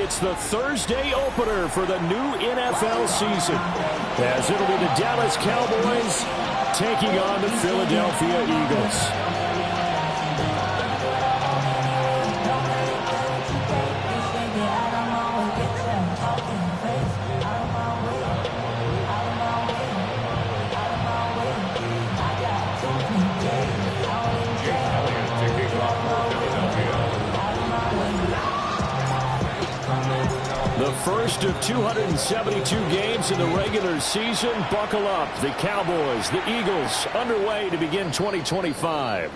It's the Thursday opener for the new NFL season, as it'll be the Dallas Cowboys taking on the Philadelphia Eagles. The first of 272 games in the regular season. Buckle up. The Cowboys, the Eagles, underway to begin 2025.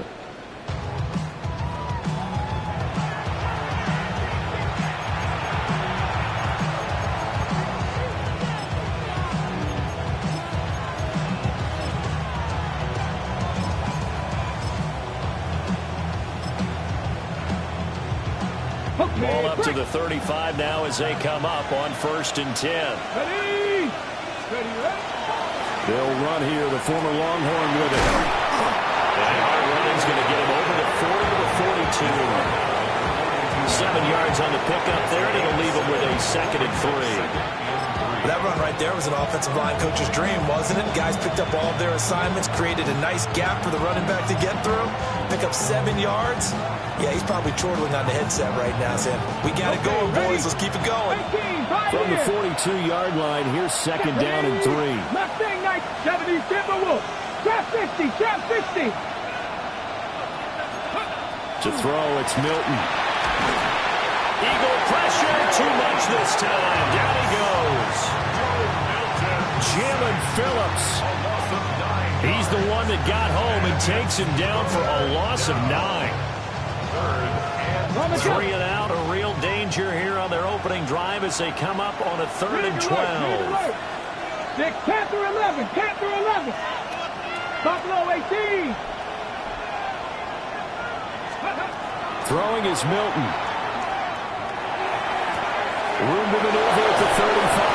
Ball up to the 35 now as they come up on 1st and 10. Ready? They'll run here, the former Longhorn with it. And hard running's going to get him over the 40 to the 42. 7 yards on the pickup there, and it'll leave him with a 2nd and 3. That run right there was an offensive line coach's dream, wasn't it? Guys picked up all of their assignments, created a nice gap for the running back to get through, pick up 7 yards. Yeah, he's probably chortling on the headset right now, saying, we got it going, boys. Let's keep it going. From the 42-yard line, here's 2nd down and 3. Mustang 970 Timberwolf. Trap 50, trap 50. To throw, it's Milton. Eagle pressure, too much this time. Down he goes. Jalen Phillips. He's the one that got home and takes him down for a loss of 9. 3 and out, a real danger here on their opening drive as they come up on a 3rd and 12. Panther 11, Panther 11. Buffalo 18. Throwing is Milton. Room to maneuver at the 35.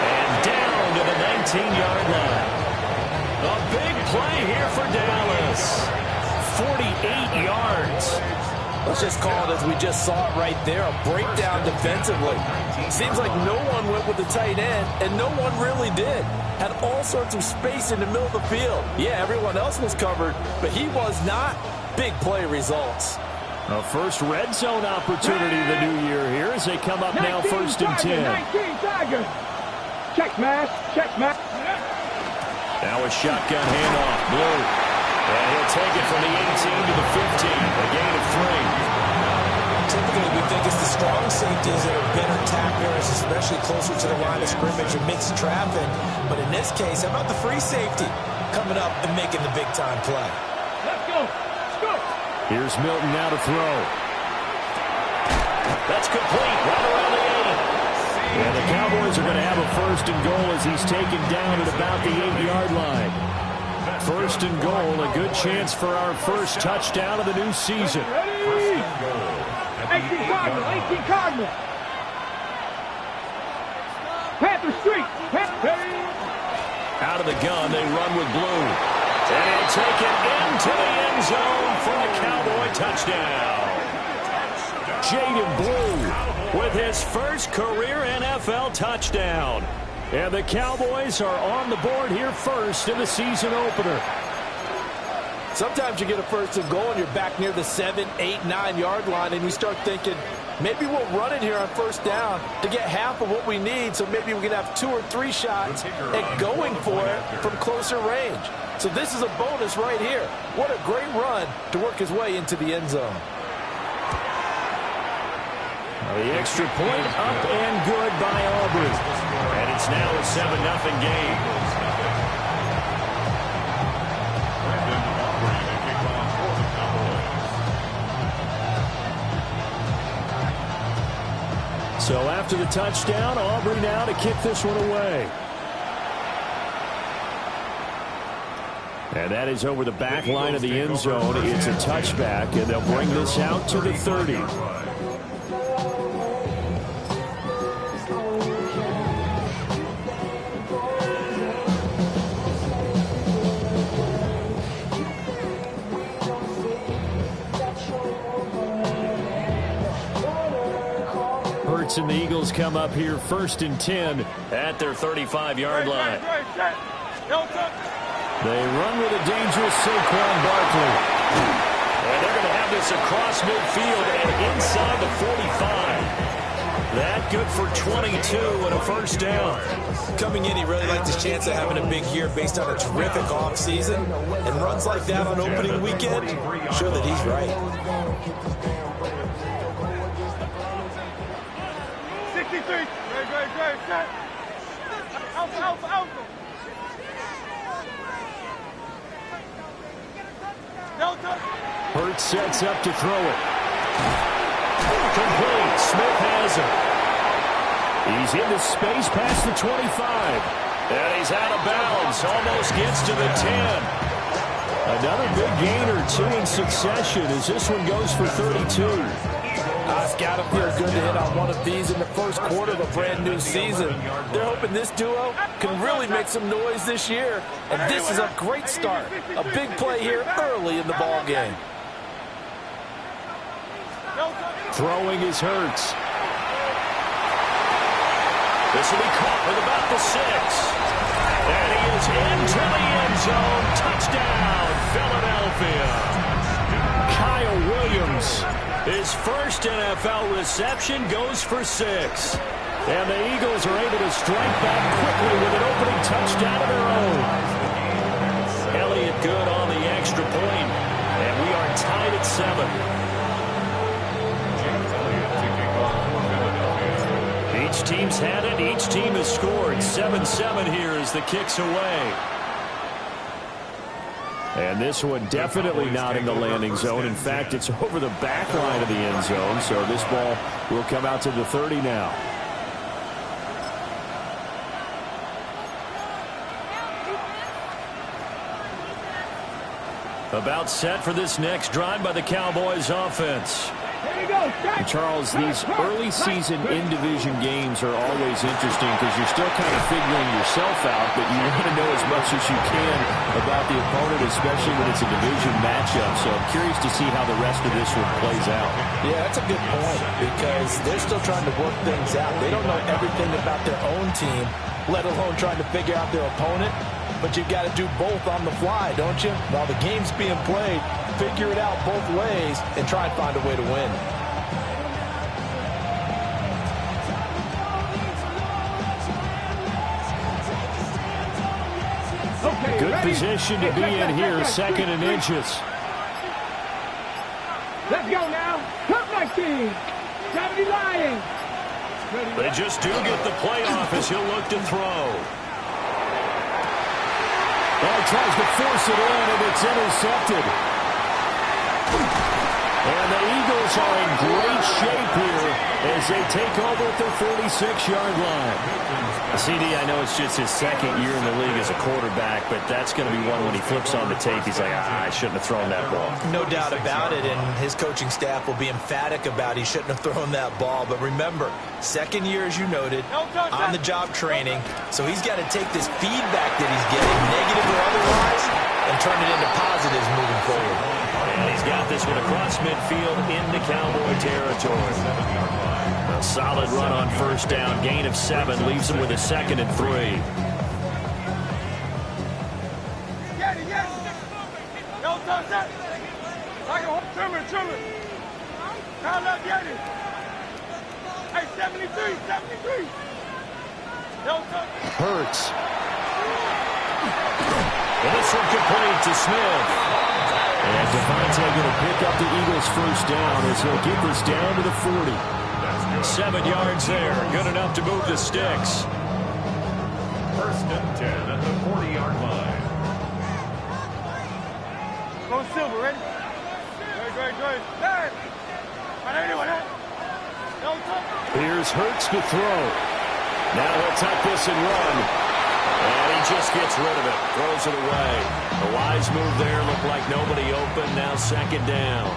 And down to the 19-yard line. A big play here for Dallas. 48 yards. Let's just call it as we just saw it right there, a breakdown defensively. Seems like no one went with the tight end, and no one really did. Had all sorts of space in the middle of the field. Yeah, everyone else was covered, but he was not. Big play results. A first red zone opportunity the new year here as they come up now 1st and 10. 19 Tigers. Check match, check match. Now a shotgun handoff, Blue. And he'll take it from the 18 to the 15, a gain of 3. Typically, we think it's the strong safeties that are better tacklers, especially closer to the line of scrimmage amidst traffic. But in this case, how about the free safety coming up and making the big-time play? Let's go. Let's go. Here's Milton now to throw. That's complete, right around the 8. And the Cowboys are going to have a 1st and goal as he's taken down at about the 8-yard line. 1st and goal, a good chance for our first touchdown of the new season. Ready? 18 Cardinal, 18 Cardinal. Panther Street. Out of the gun, they run with Blue. And he'll take it into the end zone for a Cowboy touchdown. Jaden Blue with his first career NFL touchdown. And the Cowboys are on the board here first in the season opener. Sometimes you get a 1st and goal and you're back near the 7, 8, 9-yard line and you start thinking, maybe we'll run it here on 1st down to get half of what we need, so maybe we can have 2 or 3 shots at going for it from closer range. So this is a bonus right here. What a great run to work his way into the end zone. The extra point up and good by Aubrey. And it's now a 7-0 game. So after the touchdown, Aubrey now to kick this one away. And that is over the back line of the end zone. It's a touchback, and they'll bring this out to the 30. and the Eagles come up here 1st and 10 at their 35-yard line. They run with a dangerous Saquon Barkley. And they're going to have this across midfield and inside the 45. That good for 22 and a first down. Coming in, he really liked his chance of having a big year based on a terrific offseason. And runs like that on opening weekend show that he's right. 63. Great. Alpha. Hurts sets up to throw it. Complete. Smith has it. He's into space past the 25. And he's out of bounds. Almost gets to the 10. Another big gain or two in succession as this one goes for 32. It's got to feel good to hit on one of these in the first quarter of a brand new season. They're hoping this duo can really make some noise this year. And this is a great start. A big play here early in the ball game. Throwing is Hurts. This will be caught with about the 6. And he is into the end zone. Touchdown, Philadelphia. Kyle Williams, his first NFL reception, goes for 6. And the Eagles are able to strike back quickly with an opening touchdown of their own. Elliott good on the extra point. And we are tied at 7. Each team's had it. Each team has scored. 7-7 here as the kick's away. And this one definitely not in the landing zone. In fact, it's over the back line of the end zone. So this ball will come out to the 30 now. About set for this next drive by the Cowboys offense. And Charles, these early season in-division games are always interesting because you're still kind of figuring yourself out, but you want to know as much as you can about the opponent, especially when it's a division matchup. So I'm curious to see how the rest of this one plays out. Yeah, that's a good point because they're still trying to work things out. They don't know everything about their own team, let alone trying to figure out their opponent. But you've got to do both on the fly, don't you? While the game's being played, figure it out both ways and try and find a way to win. Okay, good position to be in here, 2nd and inches. Let's go now. Come my team. 70 Lions. They just do get the playoff as he'll look to throw. Oh, tries to force it in, and it's intercepted. And the Eagles are in great shape here as they take over at their 46-yard line. CD, I know it's just his 2nd year in the league as a quarterback, but that's going to be one when he flips on the tape. He's like, I shouldn't have thrown that ball. No doubt about it, and his coaching staff will be emphatic about he shouldn't have thrown that ball. But remember, 2nd year, as you noted, on-the-job training, so he's got to take this feedback that he's getting, negative or otherwise, and turn it into positives moving forward. And he's got this one across midfield into Cowboy territory. A solid run on first down. Gain of 7 leaves him with a 2nd and 3. Trimmer. Call up Yeti. Hey, 73. Hurts. And this one complete to Smith. And Devontae going to pick up the Eagles' first down as he'll get this down to the 40. 7 yards there. Good enough to move the sticks. 1st and 10 at the 40-yard line. Go Silver, ready? Great. Hey! Here's Hurts to throw. Now he'll tuck this and run. And he just gets rid of it. Throws it away. A wise move there. Looked like nobody open. Now 2nd down.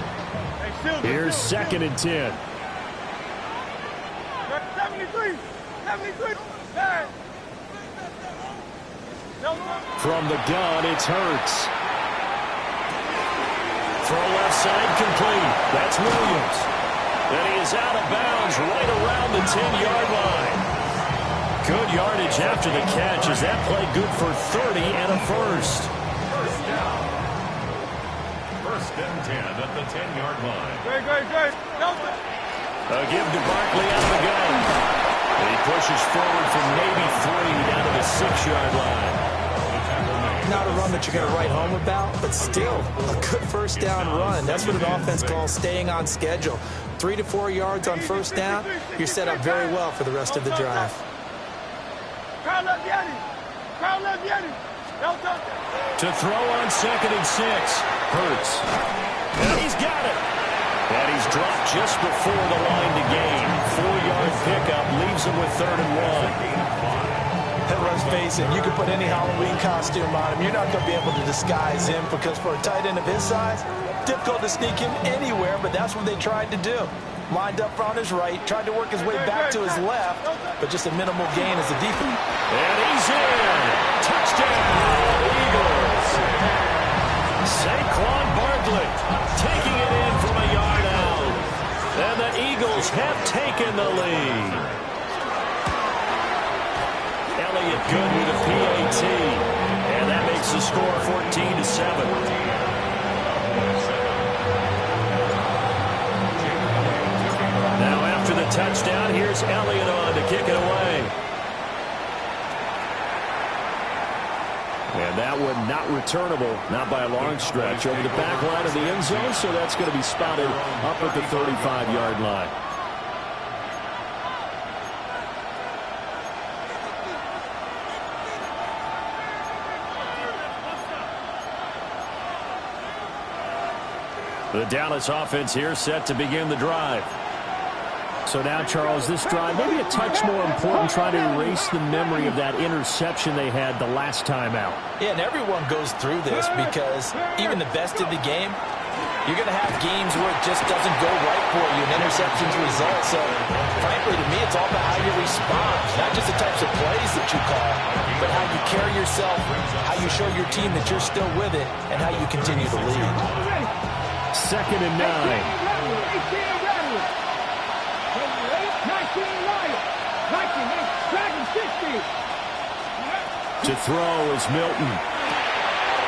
Here's 2nd and 10. 73. Hey! From the gun, it's Hurts. Throw left side complete. That's Williams. And he is out of bounds right around the 10-yard line. Good yardage after the catch. Is that play good for 30 and a first? First down. First and 10 at the 10-yard line. Good. A give to Barkley out of the gun. And he pushes forward from maybe 3 down to the 6-yard line. Not a run that you're going to write home about, but still a good first down run. That's what an offense calls staying on schedule. 3 to 4 yards on first down, you're set up very well for the rest of the drive. To throw on 2nd and 6. Hurts. And he's got it. And he's dropped just before the line to gain. 4-yard pickup leaves him with 3rd and 1. And let's face it, you can put any Halloween costume on him. You're not going to be able to disguise him because for a tight end of his size, difficult to sneak him anywhere, but that's what they tried to do. Lined up on his right, tried to work his way back to his left, but just a minimal gain as a defense. And he's in. Touchdown, Eagles. Saquon Barkley taking it in from a yard out. And the Eagles have taken the lead. Elliott good with a PAT. And that makes the score 14-7. Now after the touchdown, here's Elliott on to kick it away. And that one not returnable, not by a long stretch, over the back line of the end zone, so that's going to be spotted up at the 35-yard line. The Dallas offense here set to begin the drive. So now, Charles, this drive maybe a touch more important, trying to erase the memory of that interception they had the last time out. Yeah, and everyone goes through this because even the best of the game, you're going to have games where it just doesn't go right for you and interceptions result. So, frankly, to me, it's all about how you respond, not just the types of plays that you call, but how you carry yourself, how you show your team that you're still with it, and how you continue to lead. 2nd and 9. To throw is Milton.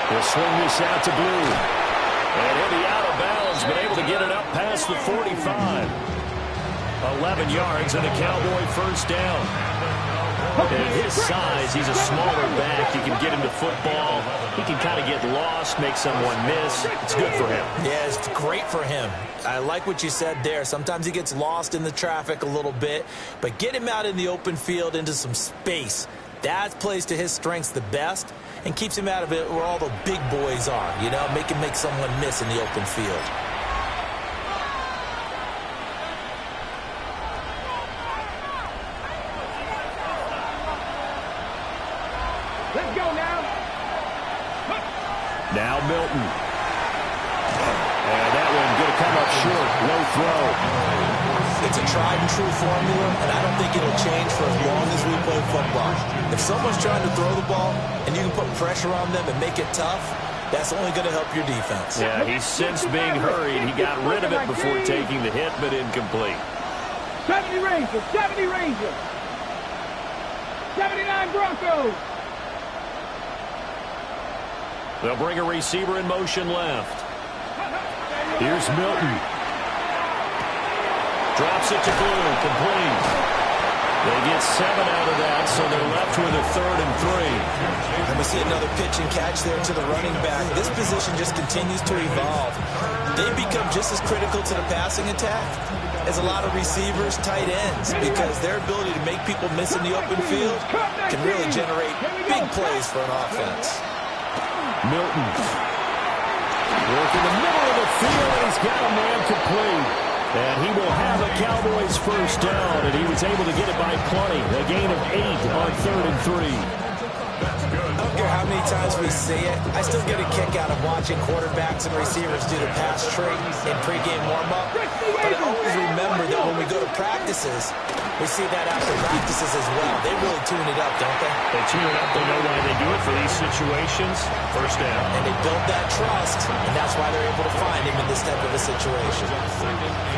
He'll swing this out to Blue. And he'll be out of bounds, but able to get it up past the 45. 11 yards and a Cowboy first down. At his size, he's a smaller back. He can get into football. He can kind of get lost, make someone miss. It's good for him. Yeah, it's great for him. I like what you said there. Sometimes he gets lost in the traffic a little bit, but get him out in the open field into some space. That plays to his strengths the best and keeps him out of it where all the big boys are, you know, make him make someone miss in the open field. Let's go now. Now Milton. And that one going to come up short. Low throw. It's a tried and true formula, and I don't think it'll change for as long as we play football. If someone's trying to throw the ball and you can put pressure on them and make it tough, that's only going to help your defense. Yeah, he's since being hurried. He got rid of it before taking the hit, but incomplete. 70 Rangers, 70 Rangers. 79 Broncos. They'll bring a receiver in motion left. Here's Milton. Drops it to Blue, complete. They get 7 out of that, so they're left with a 3rd and 3. And we see another pitch and catch there to the running back. This position just continues to evolve. They become just as critical to the passing attack as a lot of receivers, tight ends, because their ability to make people miss in the open field can really generate big plays for an offense. Milton. Work in the middle of the field, and he's got a man complete. And he will have a Cowboys first down, and he was able to get it by plenty. A gain of 8 on 3rd and 3. I don't care how many times we see it, I still get a kick out of watching quarterbacks and receivers do the pass trait in pregame warm-up. But I always remember that when we go to practices, we see that after practices as well. They really tune it up, don't they? They tune it up. They know why they do it for these situations. First down. And they build that trust, and that's why they're able to find him in this type of a situation.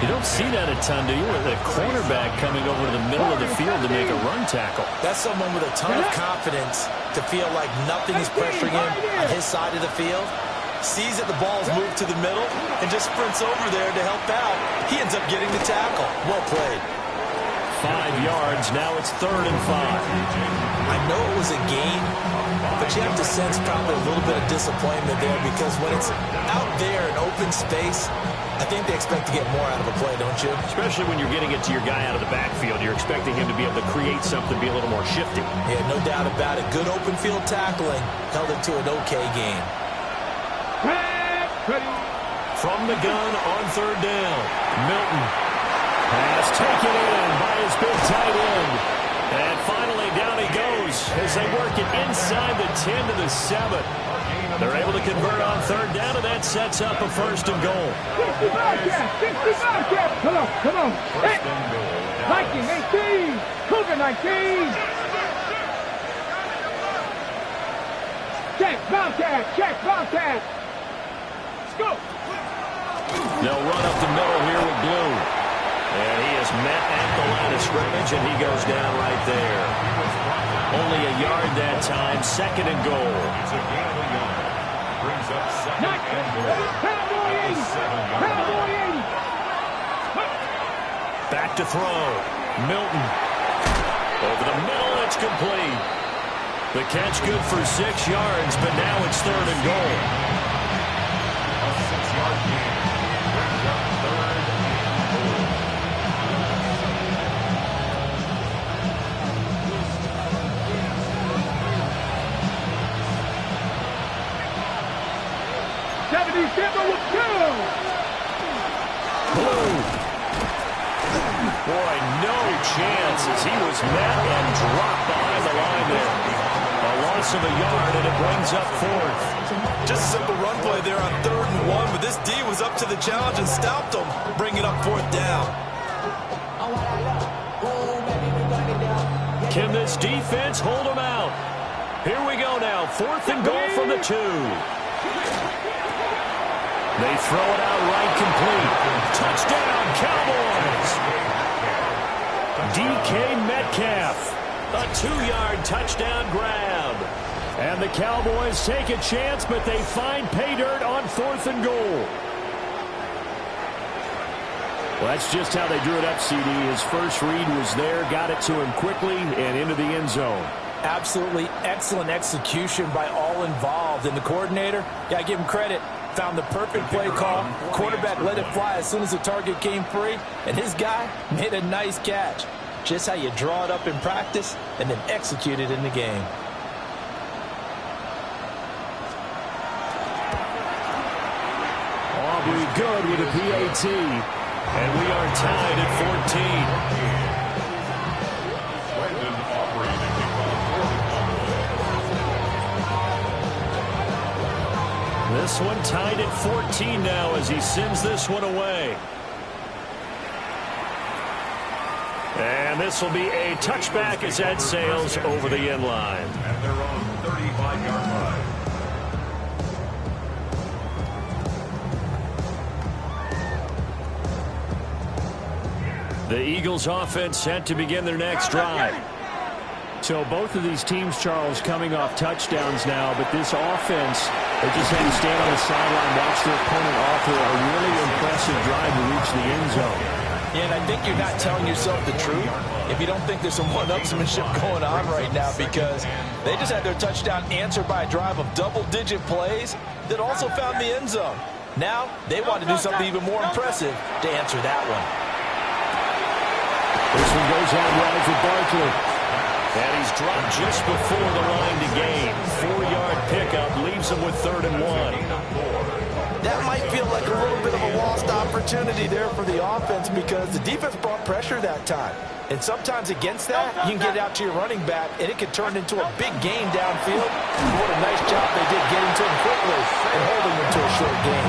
You don't see that a ton, do you? With a cornerback coming over to the middle of the field to make a run tackle. That's someone with a ton of confidence to feel like nothing is pressuring him on his side of the field. Sees that the ball's moved to the middle and just sprints over there to help out. He ends up getting the tackle. Well played. 5 yards. Now it's 3rd and 5. I know it was a gain, but you have to sense probably a little bit of disappointment there because when it's out there in open space, I think they expect to get more out of a play, don't you? Especially when you're getting it to your guy out of the backfield. You're expecting him to be able to create something, be a little more shifty. Yeah, no doubt about it. Good open field tackling held it to an okay game. From the gun on 3rd down. Milton has taken in by his big tight end. And finally down he goes as they work it inside the 10 to the 7. They're able to convert on 3rd down, and that sets up a 1st and goal. 65 cap, 65 cap. Come on. Hey. 19, 18. Cougar 19. Check, Bobcat. Let's go. They'll run up the middle here with Blue. And he is met at the line of scrimmage, and he goes down right there. Only a yard that time, 2nd and goal. Brings up 2nd and goal. Cowboy 80. Back to throw. Milton. Over the middle, it's complete. The catch good for 6 yards, but now it's 3rd and goal. A 6-yard gain. Brings up 3rd and goal. Blue. Boy, no chance as he was met and dropped behind the line there. A loss of a yard, and it brings up 4th. Just a simple run play there on 3rd and 1, but this D was up to the challenge and stopped him, bringing up 4th down. Can this defense hold him out? Here we go now. 4th and goal from the 2. They throw it out right complete. Touchdown, Cowboys. DK Metcalf. A 2-yard touchdown grab. And the Cowboys take a chance, but they find pay dirt on 4th and goal. Well, that's just how they drew it up, CD. His first read was there, got it to him quickly, and into the end zone. Absolutely excellent execution by all involved. And the coordinator, got to give him credit, found the perfect play call. Quarterback let it fly as soon as the target came free, and his guy made a nice catch. Just how you draw it up in practice and then execute it in the game. Aubrey good with a PAT. And we are tied at 14. This one tied at 14 now as he sends this one away. And this will be a touchback as that sails over the end line. At their own 35-yard line. The Eagles offense set to begin their next drive. So both of these teams, Charles, coming off touchdowns now, but this offense, they just had to stand on the sideline, watch their opponent offer a really impressive drive to reach the end zone. Yeah, and I think you're not telling yourself the truth if you don't think there's some one-upsmanship going on right now, because they just had their touchdown answered by a drive of double-digit plays that also found the end zone. Now they want to do something even more impressive to answer that one. This one goes out wide for Barkley. And he's dropped just before the line to gain. 4-yard pickup leaves him with 3rd and 1. That might feel like a little bit of a lost opportunity there for the offense because the defense brought pressure that time. And sometimes against that, you can get out to your running back, and it could turn into a big gain downfield. What a nice job they did getting to him quickly and holding him to a short gain.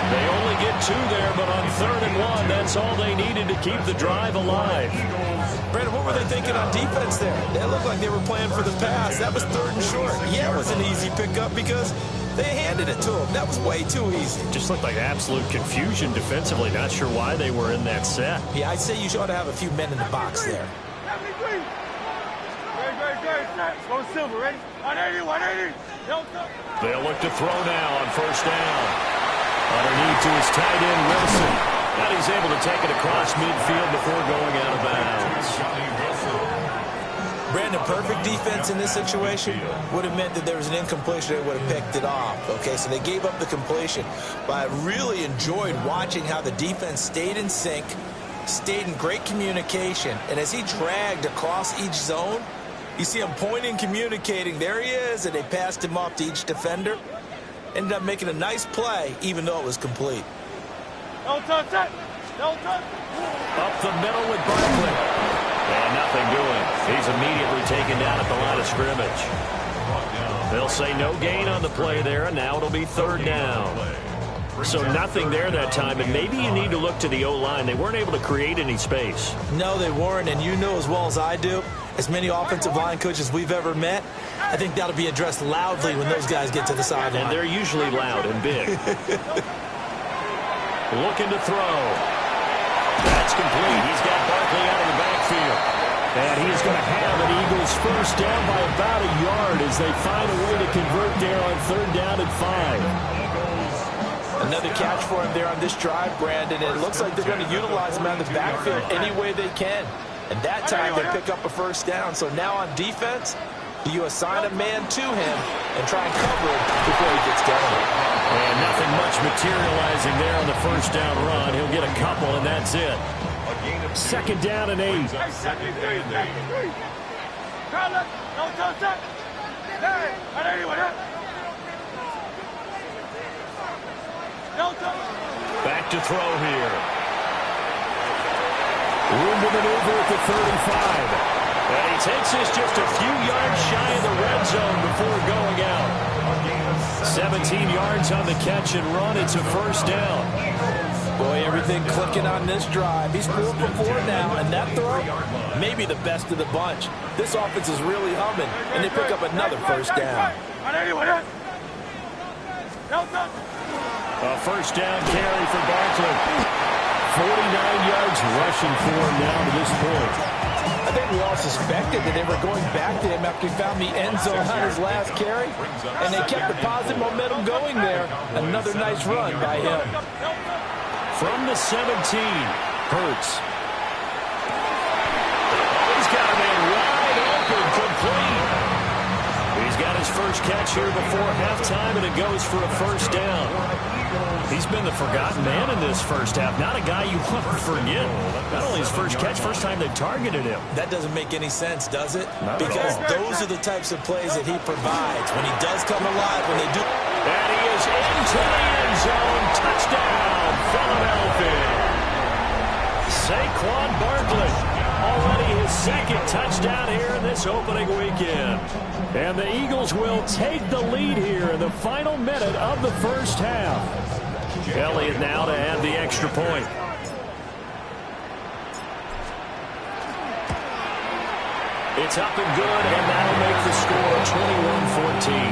They only get 2 there, but on 3rd and 1, that's all they needed to keep the drive alive. Brandon, what were they thinking on defense there? It looked like they were playing for the pass. That was 3rd and short. Yeah, it was an easy pickup because they handed it to him. That was way too easy. Just looked like absolute confusion defensively. Not sure why they were in that set. Yeah, I'd say you ought to have a few men in the box there. Go Silver, ready? 180, 180. They'll look to throw now on 1st down. Underneath to his tight end, Wilson. And he's able to take it across midfield before going out of bounds. Brandon, perfect defense in this situation would have meant that there was an incompletion. They would have picked it off. Okay, so they gave up the completion. But I really enjoyed watching how the defense stayed in sync, stayed in great communication. And as he dragged across each zone, you see him pointing, communicating. There he is, and they passed him off to each defender. Ended up making a nice play, even though it was complete. Don't touch it. Don't touch it. Up the middle with Barkley. And nothing doing. He's immediately taken down at the line of scrimmage. They'll say no gain on the play there, and now it'll be 3rd down. So nothing there that time, and maybe you need to look to the O-line. They weren't able to create any space. No, they weren't, and you know as well as I do, as many offensive line coaches we've ever met, I think that'll be addressed loudly when those guys get to the sideline. And they're usually loud and big. Looking to throw. That's complete. He's got Barkley out of the backfield. And he's going to have an Eagles 1st down by about a yard as they find a way to convert there on 3rd down and 5. Another catch for him there on this drive, Brandon. And it looks like they're going to utilize him out of the backfield any way they can. And that time they pick up a 1st down. So now on defense, do you assign a man to him and try and cover him before he gets going? And nothing much materializing there on the 1st down run. He'll get a couple, and that's it. 2nd down and 8. Don't touch it. Hey, 180. Back to throw here. Room to maneuver at the 35. And he takes this just a few yards shy of the red zone before going out. 17 yards on the catch and run. It's a 1st down. Boy, everything clicking on this drive. He's 4 for 4 now, and that throw, maybe the best of the bunch. This offense is really humming, and they pick up another 1st down. A 1st down carry for Barkley. 49 yards rushing for him now to this point. I think we all suspected that they were going back to him after he found the end zone on his last carry, and they kept the positive momentum going there. Another nice run by him. From the 17, Hurts. He's got a man wide open, complete. He's got his 1st catch here before halftime, and it goes for a 1st down. He's been the forgotten man in this 1st half. Not a guy you want to forget. Not only his 1st catch, 1st time they targeted him. That doesn't make any sense, does it? Because those are the types of plays that he provides. When he does come alive, when they do. And he is into the end zone. Touchdown, Philadelphia. Saquon Barkley. Already his 2nd touchdown here in this opening weekend. And the Eagles will take the lead here in the final minute of the 1st half. Elliott now to add the extra point. It's up and good, and that'll make the score 21-14.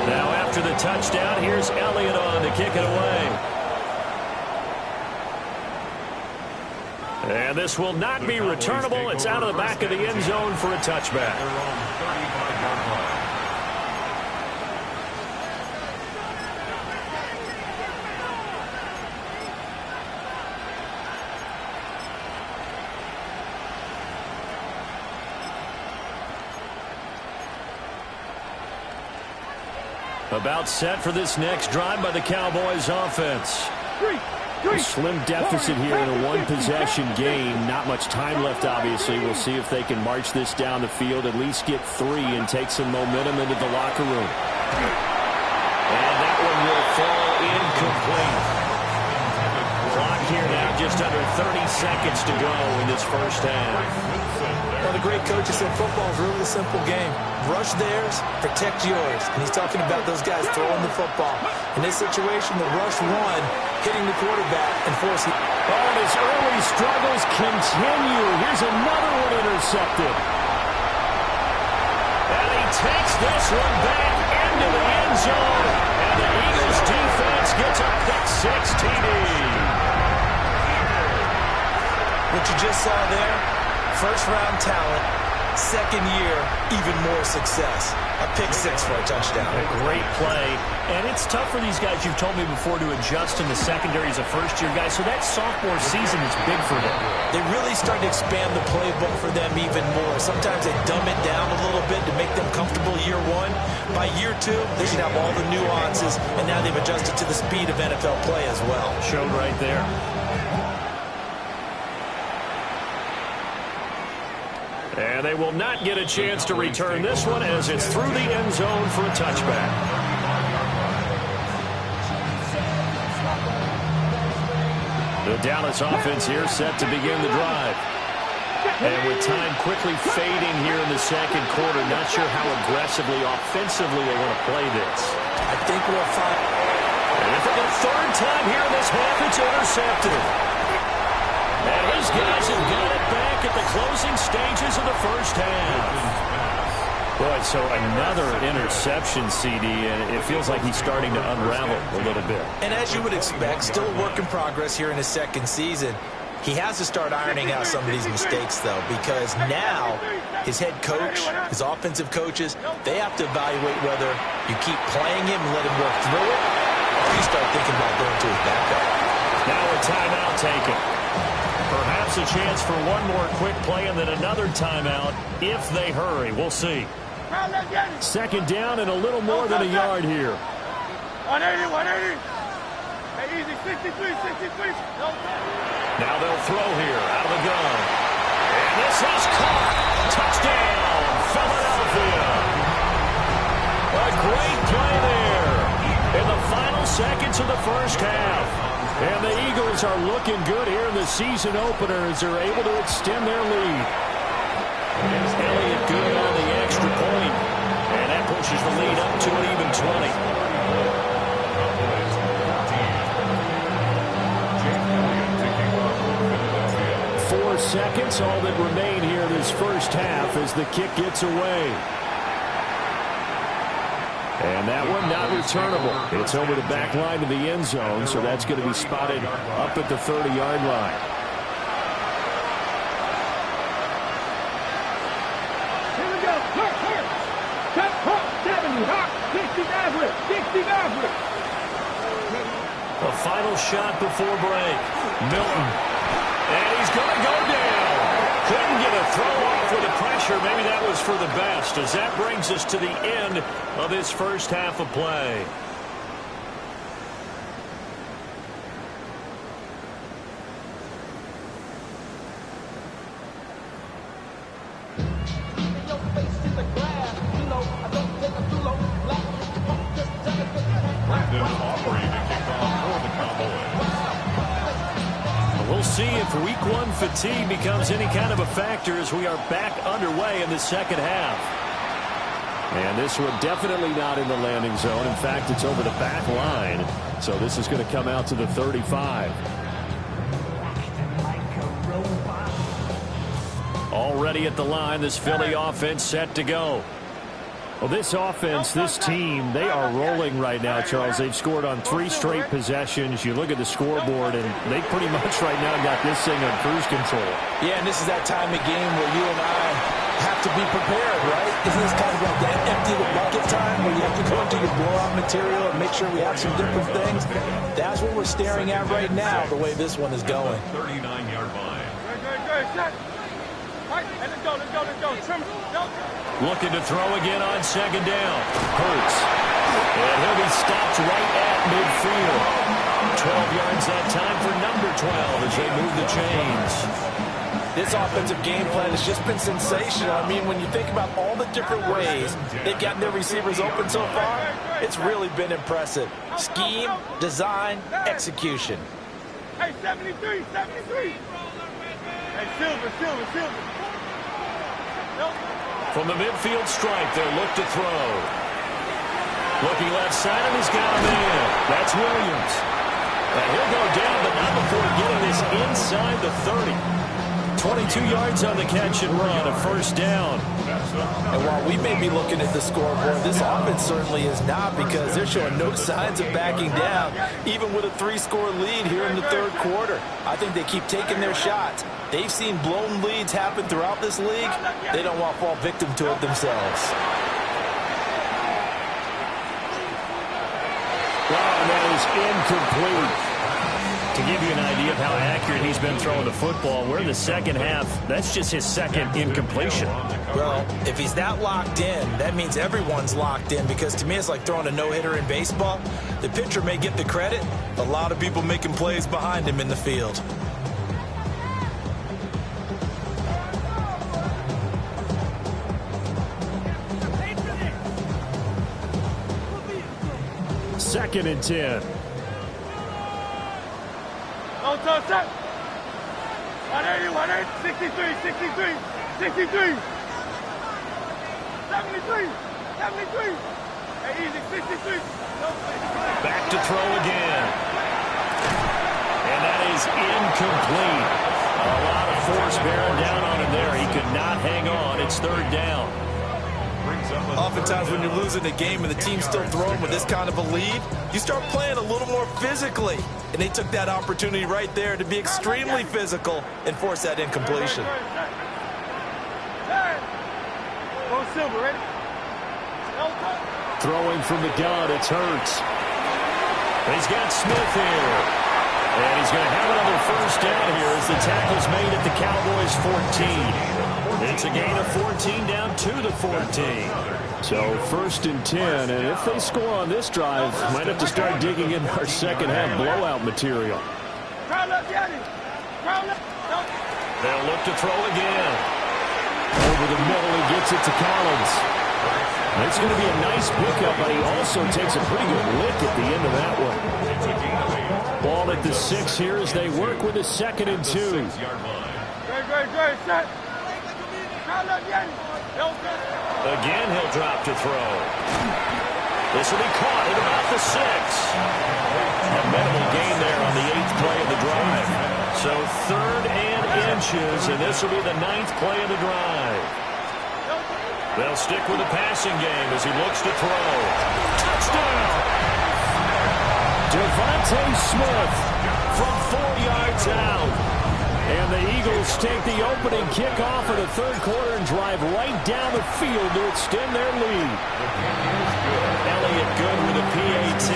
Now after the touchdown, here's Elliott on to kick it away. And this will not be returnable. It's out of the back of the end zone for a touchback. About set for this next drive by the Cowboys offense. A slim deficit here in a one-possession game. Not much time left, obviously. We'll see if they can march this down the field, at least get 3 and take some momentum into the locker room. And that one will fall incomplete. Clock here now, just under 30 seconds to go in this first half. Well, the great coach said football is really a simple game. Rush theirs, protect yours. And he's talking about those guys throwing the football. In this situation, the rush one, hitting the quarterback and forcing. Oh, and his early struggles continue. Here's another one intercepted. And he takes this one back into the end zone. And the Eagles defense gets a pick-six TD. What you just saw there, first-round talent, second year, even more success. A pick-six for a touchdown. A great play. And it's tough for these guys, you've told me before, to adjust in the secondary as a first-year guy. So that sophomore season is big for them. They really start to expand the playbook for them even more. Sometimes they dumb it down a little bit to make them comfortable year one. By year two, they should have all the nuances, and now they've adjusted to the speed of NFL play as well. Showed right there. And they will not get a chance to return this one as it's through the end zone for a touchback. The Dallas offense here set to begin the drive. And with time quickly fading here in the second quarter, not sure how aggressively, offensively they want to play this. I think we'll find. And for the third time here in this half, it's intercepted. And his guys have got it back at the closing stages of the first half. Boy, so another interception, CD, and it feels like he's starting to unravel a little bit. And as you would expect, still a work in progress here in his second season. He has to start ironing out some of these mistakes, though, because now his head coach, his offensive coaches, they have to evaluate whether you keep playing him and let him work through it, or you start thinking about going to his backup. Now a timeout taken. Perhaps a chance for one more quick play and then another timeout if they hurry. We'll see. Second down and a little more than a yard here. 180, 180. Hey, easy, 63, 63. Now they'll throw here out of the gun. And this is caught. Touchdown, Philadelphia. A great play there in the final seconds of the first half. And the Eagles are looking good here in the season opener as they're able to extend their lead. Elliott good on the extra point. And that pushes the lead up to an even 20. 4 seconds, all that remain here this first half as the kick gets away. And that one not returnable. It's over the back line of the end zone, so that's going to be spotted up at the 30-yard line. Here we go. Hurt. Cut, 70, 65 with. A final shot before break. Milton. And he's going to go down. Couldn't get a throw off with the pressure. Maybe that was for the best, as that brings us to the end of this first half of play. We'll see if week one fatigue becomes any kind of a factor as we are back underway in the second half. And this one definitely not in the landing zone. In fact, it's over the back line. So this is going to come out to the 35. Already at the line, this Philly offense set to go. Well, this offense, this team, they are rolling right now, Charles. They've scored on 3 straight possessions. You look at the scoreboard, and they pretty much right now got this thing on cruise control. Yeah, and this is that time of game where you and I have to be prepared, right? Isn't this kind of like that empty the bucket time where you have to go into your blowout material and make sure we have some different things? That's what we're staring at right now, the way this one is going. 39-yard line. Good, set. All right, let's go. Trim. Looking to throw again on second down. Hurts. And he'll be stopped right at midfield. 12 yards that time for number 12 as they move the chains. This offensive game plan has just been sensational. I mean, when you think about all the different ways they've gotten their receivers open so far, it's really been impressive. Scheme, design, execution. Hey, 73, 73. Hey, Silver. Nope. From the midfield stripe, they'll look to throw. Looking left side, and he's got him in. That's Williams. And he'll go down, but not before getting this inside the 30. 22 yards on the catch and run, a first down. And while we may be looking at the scoreboard, this offense certainly is not, because they're showing no signs of backing down, even with a 3-score lead here in the third quarter. I think they keep taking their shots. They've seen blown leads happen throughout this league. They don't want to fall victim to it themselves. Wow, that is incomplete. To give you an idea of how accurate he's been throwing the football, we're in the second half. That's just his second incompletion. Well, if he's that locked in, that means everyone's locked in, because to me it's like throwing a no-hitter in baseball. The pitcher may get the credit, a lot of people making plays behind him in the field. Second and 10. No touch, set. 180, 63, 73. 73. 73. 73. Hey, easy, 63. Back to throw again. And that is incomplete. A lot of force bearing down on him there. He could not hang on. It's third down. Oftentimes when you're losing a game and the team's still throwing with this kind of a lead, you start playing a little more physically. And they took that opportunity right there to be extremely physical and force that incompletion. Go Silver, ready? Throwing from the gun, it's Hurts. He's got Smith here. And he's going to have another first down here as the tackle's made at the Cowboys' 14. It's a gain of 14 down to the 14. So first and 10, and if they score on this drive, might have to start digging in our second half blowout material. They'll look to throw again. Over the middle, he gets it to Collins. It's going to be a nice pickup, but he also takes a pretty good lick at the end of that one. Ball at the 6 here as they work with a second and 2. Great, set. Again, he'll drop to throw. This will be caught at about the 6. A minimal gain there on the 8th play of the drive. So third and inches, and this will be the 9th play of the drive. They'll stick with the passing game as he looks to throw. Touchdown! Devontae Smith from 4 yards out. And the Eagles take the opening kickoff of the third quarter and drive right down the field to extend their lead. Elliott good with a PAT.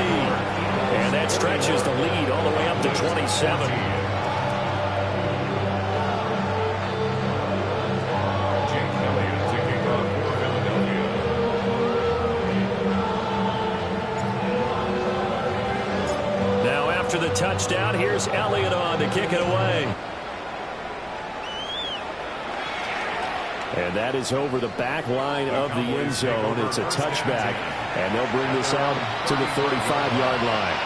And that stretches the lead all the way up to 27. Now after the touchdown, here's Elliott on to kick it away. And that is over the back line of the end zone. It's a touchback, and they'll bring this out to the 35-yard line.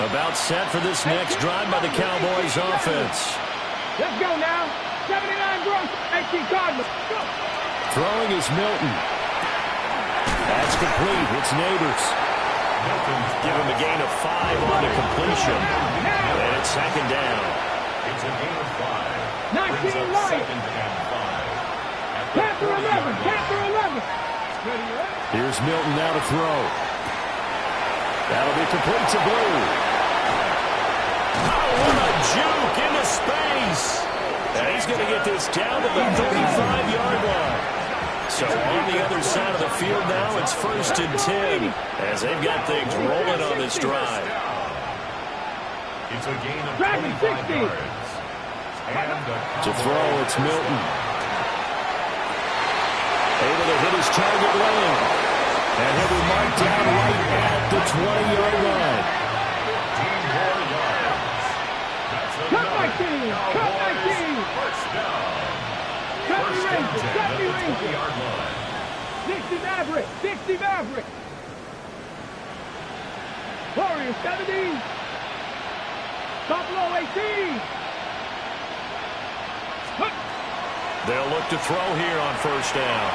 About set for this next drive by the Cowboys offense. Let's go now. 79 Bronx, 18 Cardinals. Go. Throwing is Milton. That's complete. It's Neighbors. Give him a gain of 5 on the completion. And it's second down. It's a gain of 5. 19 light. Panther 11. Panther 11. Here's Milton now to throw. That'll be complete to Blue. Oh, what a juke into space. And he's going to get this down to the 35-yard line. So on the other side of the field now, it's first and 10 as they've got things rolling on this drive. It's a gain of 25 yards. To throw, it's Milton. Able to hit his target lane. And he'll be marked down right at the 20-yard line. Cut my team. Cut my team. Cut me Ranger. Cut me Ranger. Dixie Maverick. Dixie Maverick. Warriors 70. Buffalo 18. They'll look to throw here on first down.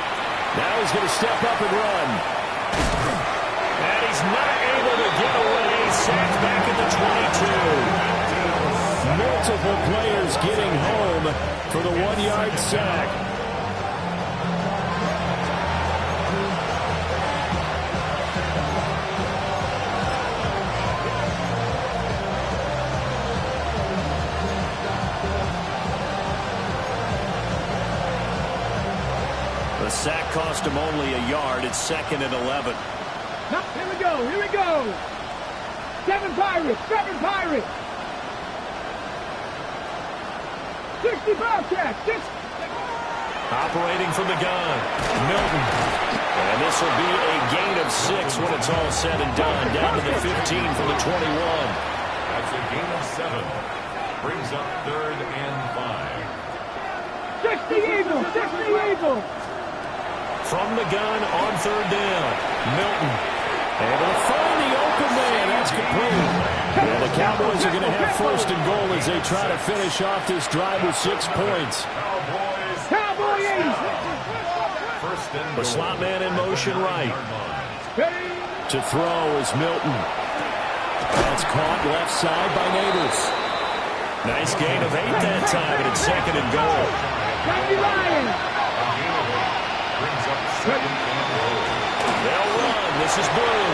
Now he's going to step up and run. And he's not able to get away. Sacked back at the 22. Multiple players getting home for the 1-yard sack. The sack cost him only a yard. It's 2nd and 11. Now, here we go. Here we go. 7 Pirates. 7 Pirates. 65 catch. Operating from the gun, Milton. And this will be a gain of 6 when it's all said and done. Down to the 15 from the 21. That's a gain of 7. Brings up 3rd and 5. 60 Eagles. 60 Eagles. From the gun on 3rd down, Milton. Able to find the open man. That's complete. And the Cowboys are going to have 1st and goal as they try to finish off this drive with 6 points. Cowboy 80. The slot man in motion right. To throw is Milton. That's caught left side by Neighbors. Nice gain of 8 that time, and it's 2nd and goal. They'll run. This is Blue.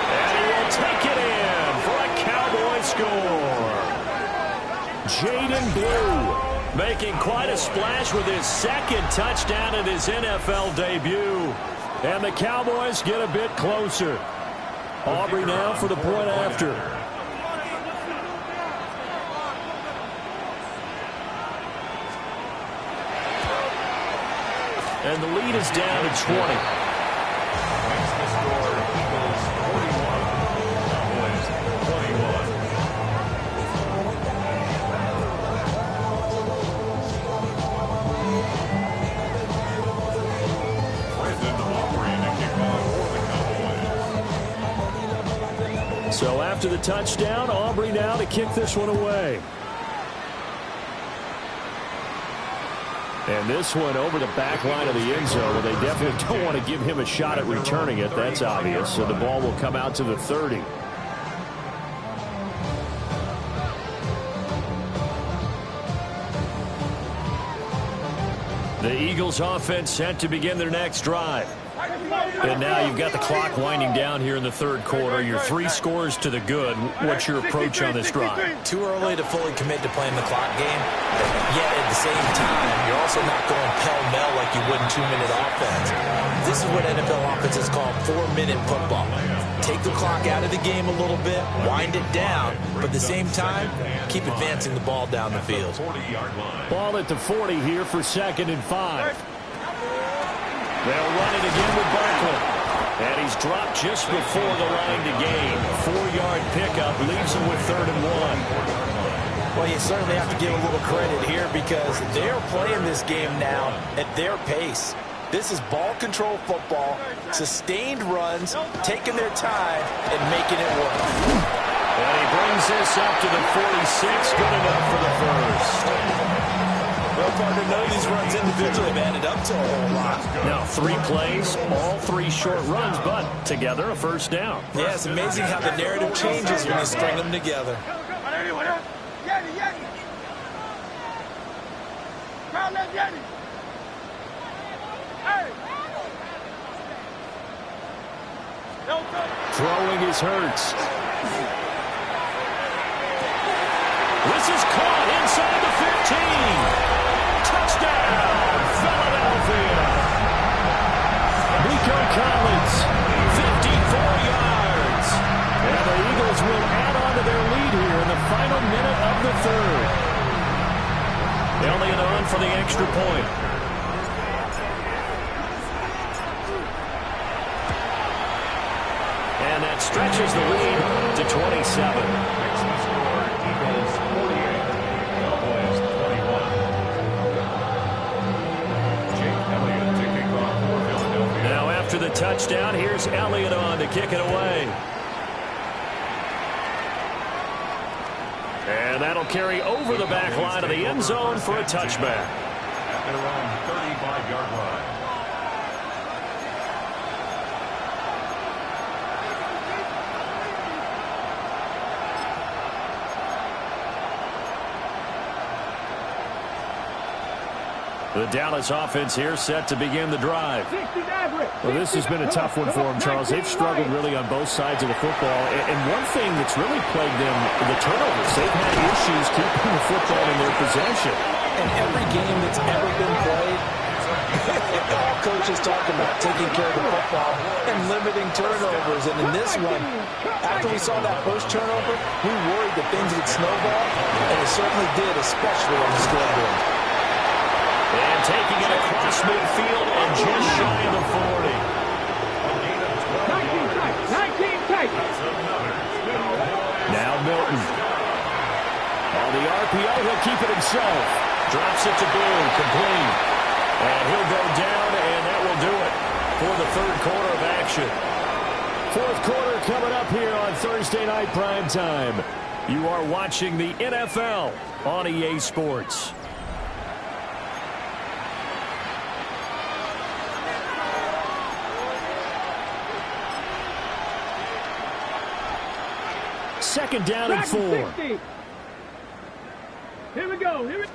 And he will take it in for a Cowboy score. Jaden Blue making quite a splash with his 2nd touchdown in his NFL debut. And the Cowboys get a bit closer. Aubrey now for the point after. And the lead is down to 20. Makes the score Eagles 41, Cowboys 21. Brendan Aubrey to kick off for the Cowboys. So after the touchdown, Aubrey now to kick this one away. And this one over the back line of the end zone. Well, they definitely don't want to give him a shot at returning it. That's obvious. So the ball will come out to the 30. The Eagles offense set to begin their next drive. And now you've got the clock winding down here in the 3rd quarter. Your 3 scores to the good. What's your approach on this drive? Too early to fully commit to playing the clock game. Yet at the same time, you're also not going pell-mell like you would in 2-minute offense. This is what NFL offenses call 4-minute football. Take the clock out of the game a little bit, wind it down, but at the same time, keep advancing the ball down the field. Ball at the 40 here for 2nd and 5. They'll run it again with Barkley. And he's dropped just before the line to gain. 4-yard pickup leaves him with 3rd and 1. Well, you certainly have to give a little credit here because they're playing this game now at their pace. This is ball control football, sustained runs, taking their time, and making it work. And he brings this up to the 46, good enough for the 1st. Well, partner, none of these runs individually have added up to a whole lot. Now 3 plays, all 3 short runs, but together a 1st down. Yeah, it's amazing how the narrative changes when you string them together. Throwing is Hurts. This is caught inside the 15. Touchdown, Philadelphia. Nico Collins, 54 yards. And the Eagles will add on to their lead here in the final minute of the 3rd. Elliott on for the extra point. And that stretches the lead to 27. After the touchdown, here's Elliott on to kick it away. And that'll carry over the back line of the end zone for a touchback. At their own 35-yard line. The Dallas offense here set to begin the drive. Well, this has been a tough one for them, Charles. They've struggled really on both sides of the football. And one thing that's really plagued them, the turnovers. They've had issues keeping the football in their possession. In every game that's ever been played, all coaches talk about taking care of the football and limiting turnovers. And in this one, after we saw that first turnover, we worried that things would snowball, and it certainly did, especially on the scoreboard. And taking it across midfield and just shy of the 40. 19 tight. Now Milton. On the RPO, he'll keep it himself. Drops it to Blue, complete. And he'll go down, and that will do it for the third quarter of action. Fourth quarter coming up here on Thursday Night Prime Time. You are watching the NFL on EA Sports. Second down and 4. Here we go. Milton.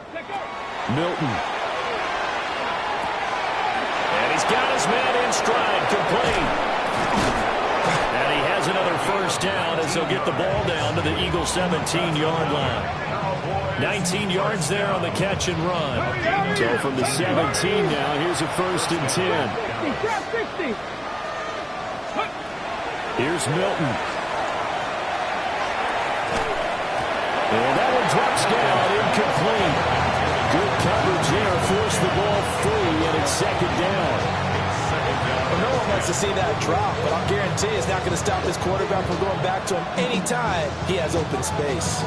And he's got his man in stride, complete. And he has another first down as they'll get the ball down to the Eagles' 17-yard line. 19 yards there on the catch and run. So from the 17 now, here's a 1st and 10. Here's Milton. And that one drops down, incomplete. Good coverage here, forced the ball free, and it's second down. Well, no one wants to see that drop, but I'll guarantee it's not going to stop this quarterback from going back to him anytime he has open space.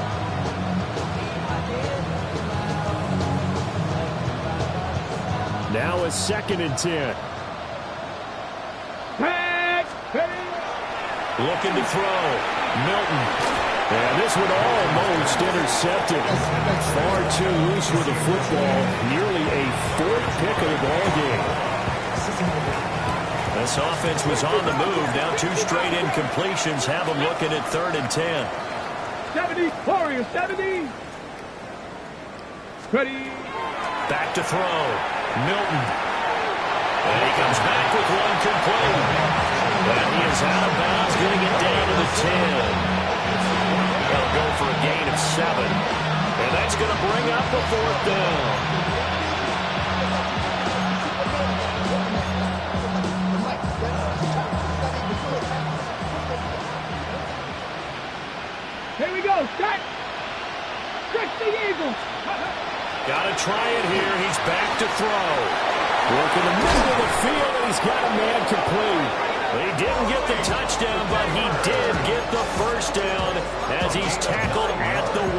Now a 2nd and 10. Looking to throw. Milton. And this one almost intercepted. Far too loose with the football. Nearly a 4th pick of the ball game. This offense was on the move. Now 2 straight incompletions have them looking at 3rd and 10. 70, Warriors, 70. Ready. Back to throw. Milton. And he comes back with one complete. And he is out of bounds, getting it down to the 10. They'll go for a gain of 7. And that's going to bring up a 4th down. Here we go. Start. Trick the Eagles. Got to try it here. He's back to throw. Working the middle of the field, and he's got a man complete. He didn't get the touchdown, but he did get the first down as he's tackled at the 1.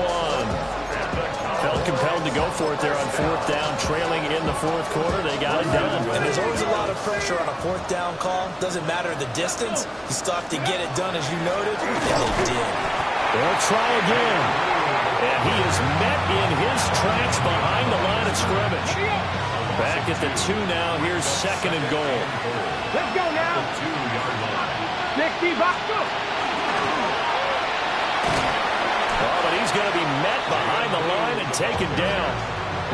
Felt compelled to go for it there on 4th down, trailing in the 4th quarter. They got it done. And there's always a lot of pressure on a 4th down call. Doesn't matter the distance. You still have to get it done, as you noted, and they did. They'll try again. And he is met in his tracks behind the line of scrimmage. Back at the 2 now. Here's 2nd and goal. Let's go now. 60 box. Oh, but he's going to be met behind the line and taken down.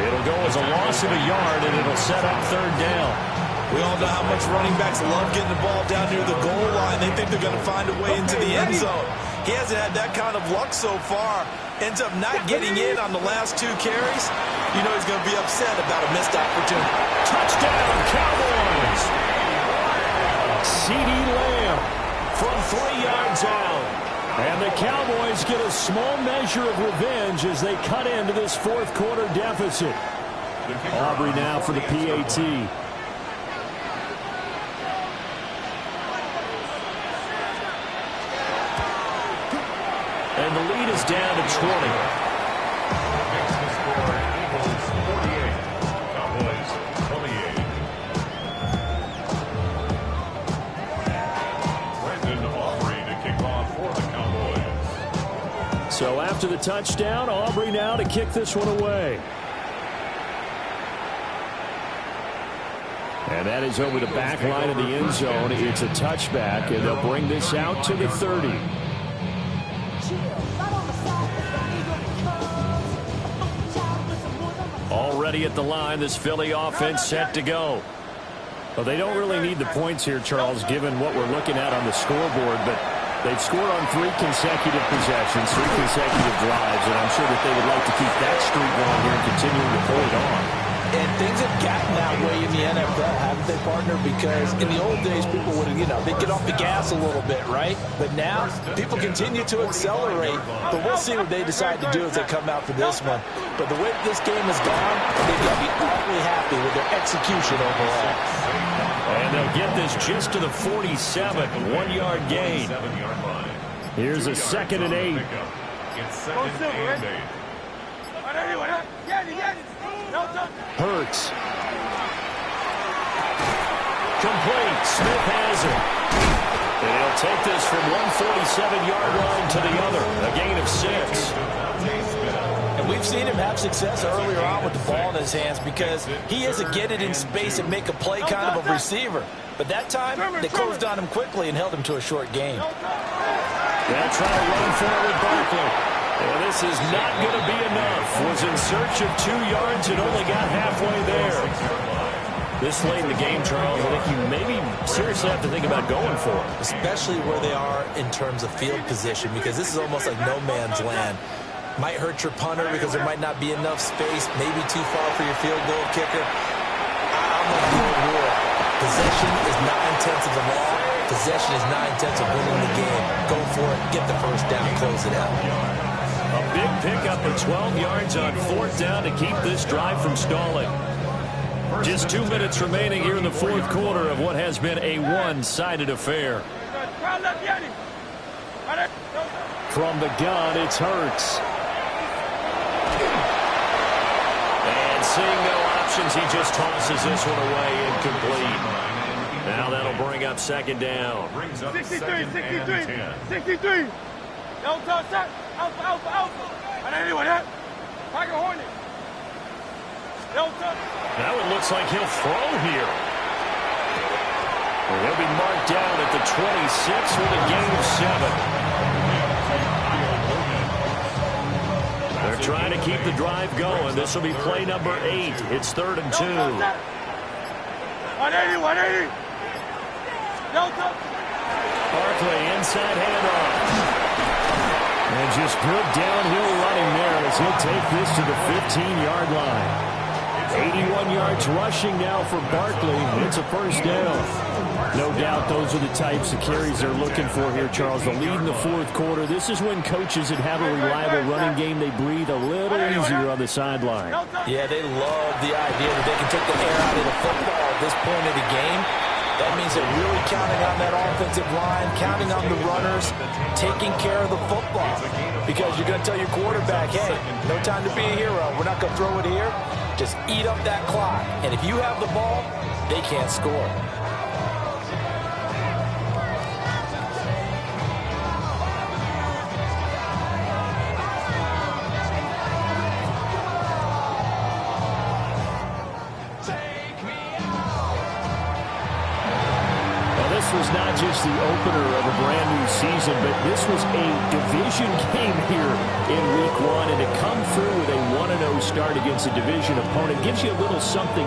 It'll go as a loss of a yard, and it'll set up 3rd down. We all know how much running backs love getting the ball down near the goal line. They think they're going to find a way into the end zone. He hasn't had that kind of luck so far. Ends up not getting in on the last 2 carries. You know he's going to be upset about a missed opportunity. Touchdown, Cowboys! CeeDee Lamb from 3 yards out. And the Cowboys get a small measure of revenge as they cut into this 4th quarter deficit. Aubrey now for the PAT. And the lead is down to 20. Makes the score Eagles 48, Cowboys 28. Brandon Aubrey to kick off for the Cowboys. So after to the touchdown. Aubrey now to kick this one away. And that is over the back line of the end zone. It's a touchback, and they'll bring this out to the 30. Already at the line, this Philly offense set to go. Well, they don't really need the points here, Charles, given what we're looking at on the scoreboard, but they've scored on 3 consecutive possessions, 3 consecutive drives, and I'm sure that they would like to keep that streak going here and continuing to pull it on. And things have gotten that way in the NFL, haven't they, partner? Because in the old days, people would, they'd get off the gas a little bit, right? But now, people continue to accelerate. But we'll see what they decide to do as they come out for this one. But the way this game has gone, they've got to be awfully happy with their execution overall. And they'll get this just to the 47, 1-yard gain. Here's a 2nd and 8. It's 2nd and 8. Hurts. Complete. Smith has it. And he'll take this from 147-yard line to the other. A gain of 6. And we've seen him have success earlier on with the ball in his hands because he is a get it in space and make a play kind of a receiver. But that time, they closed on him quickly and held him to a short gain. They'll try to run forward Barkley. And this is not going to be enough. Was in search of 2 yards and only got halfway there. This late in the game, Charles, I think you maybe seriously have to think about going for it. Especially where they are in terms of field position, because this is almost like no man's land. Might hurt your punter because there might not be enough space, maybe too far for your field goal kicker. I'm like the old rule. Possession is 9/10 of the law. Possession is 9/10 of winning the game. Go for it, get the first down, close it out. A big pickup of 12 yards on 4th down to keep this drive from stalling. Just 2 minutes remaining here in the 4th quarter of what has been a one-sided affair. From the gun, it's Hurts. And seeing no options, he just tosses this one away incomplete. Now that'll bring up 2nd down. 63. 63. Alpha. Now it looks like he'll throw here. And he'll be marked down at the 26 with a gain of 7. They're trying to keep the drive going. This will be play number 8. It's 3rd and 2. 180. Barkley inside handoff. And just good downhill running there as he'll take this to the 15-yard line. 81 yards rushing now for Barkley. It's a 1st down. No doubt those are the types of carries they're looking for here, Charles. The lead in the 4th quarter. This is when coaches that have a reliable running game, they breathe a little easier on the sideline. Yeah, they love the idea that they can take the air out of the football at this point of the game. That means they're really counting on that offensive line, counting on the runners, taking care of the football. Because you're going to tell your quarterback, hey, no time to be a hero. We're not going to throw it here. Just eat up that clock. And if you have the ball, they can't score. Was not just the opener of a brand new season, but this was a division game here in week 1, and to come through with a 1-0 start against a division opponent gives you a little something